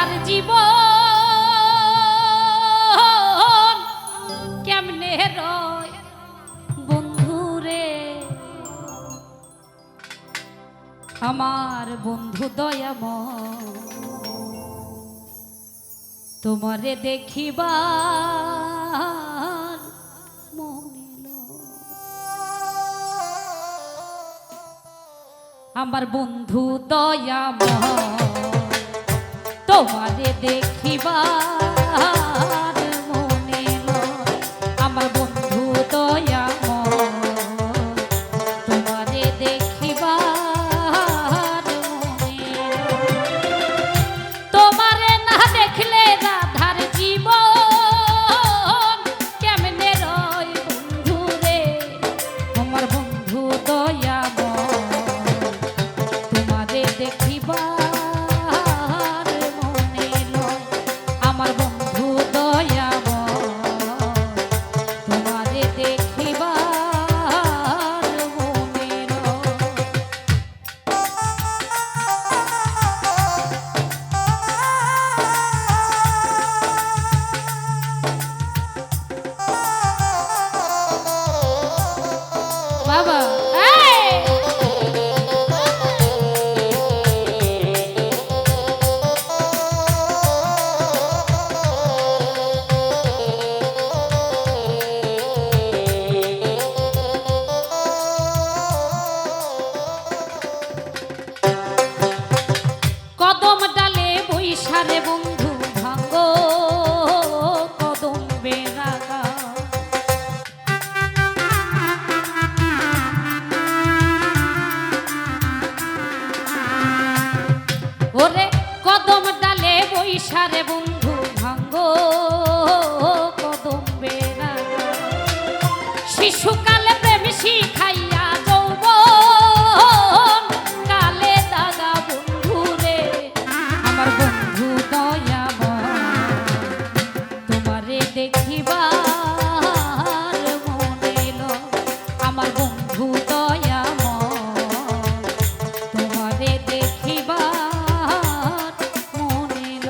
রাধার জীবন কেমনে রয় বন্ধুরে, আমার বন্ধু দয়াময় তোমারে দেখিবার মনিল। আমার বন্ধু দয়াময় তোমারে দেখিবার মনিল। আমার বন্ধু দয়াময় তোমারে দেখিবার মনিল। তোমারে না দেখলে রাধার জীবন কেমনে রয় বন্ধু রে, আমার বন্ধু দয়াময় তোমারে দেখিবার মনিল। আমার বন্ধু দয়াময় তোমারে দেখিবার মনিল। বাবা কদম ডালে বৈশারে বন্ধু ভাঙ্গো কদম বেড়াগা। ওরে কদম ডালে বৈশারে বন্ধু ভাঙ্গো কদম বেড়াগা। শিশুকালে প্রেম শিখাইয়া যৌবন কালে দাগা বন্ধু রে, আমার বন্ধু দয়াময় তোমারে দেখিবার মনিল। আমার বন্ধু দয়াময় তোমারে দেখিবার মনিল।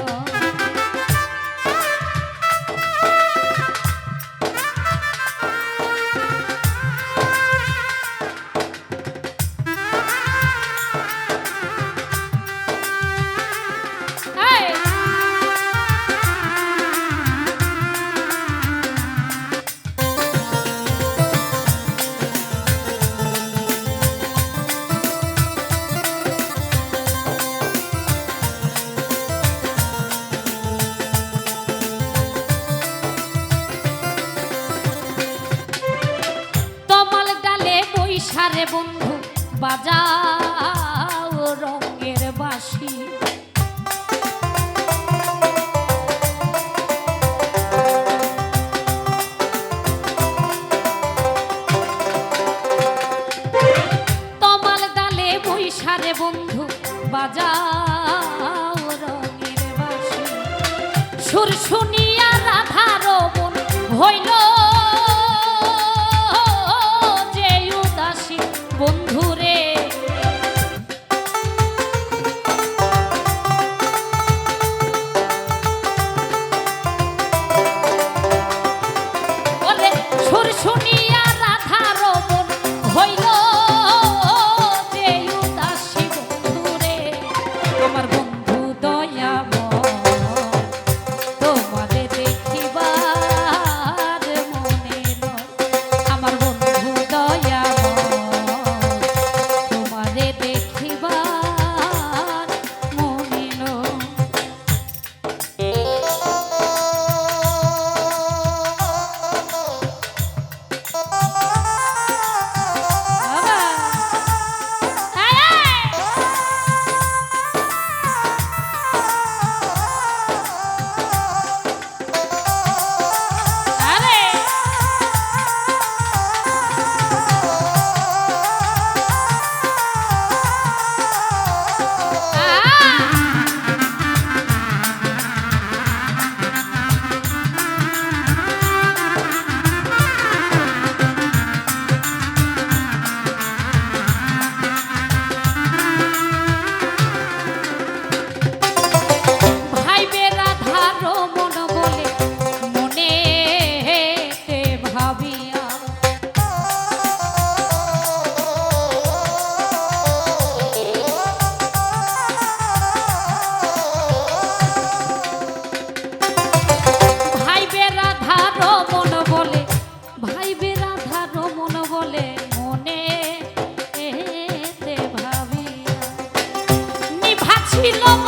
সারে বন্ধু বাজাও রঙের বাঁশি। তমাল ডালে বৈশারে বন্ধু বাজাও রঙের বাঁশি। সুর শুনিয়া রাধার মন হইল বন্ধুরে, ওরে সুর শুনিয়া রাধার মন হইল যে উদাসী বন্ধুরে। আমার বন্ধু দয়াময় তোমারে দেখিবার মনিল। ছিল